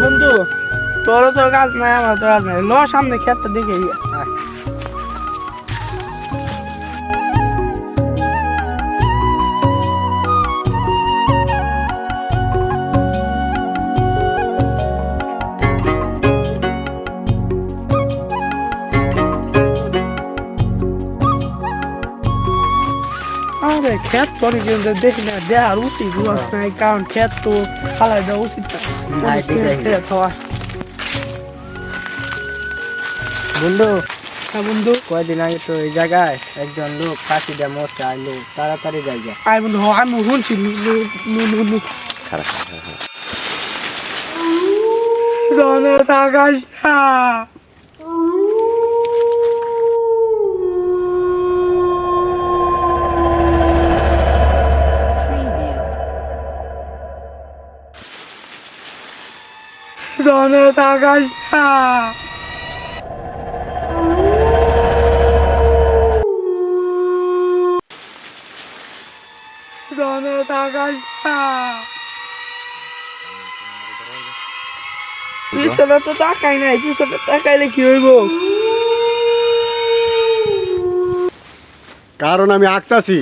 বন্ধু তোরও তো কাজ নাই আমার তো কাজ নাই ল সামনে ক্ষেতটা দেখে আরে ক্ষেত পরে কিন্তু দেখি না দেখার উচিত নাই কারণ ক্ষেত তো ফালাই দেওয়া উচিত বন্ধু বন্ধু কয়দিন আগে তো এই জায়গায় একজন লোক ফাঁসি দিয়ে মরছে আইলো তাড়াতাড়ি জায়গা আই বন্ধু আমি শুনছি জনে থাকাস না জনে থাকাস না জনে থাকাস না পিছনে তো তাকাই নাই পিছনে তাকাইলে কি হইব কারণ আমি আঁকতাছি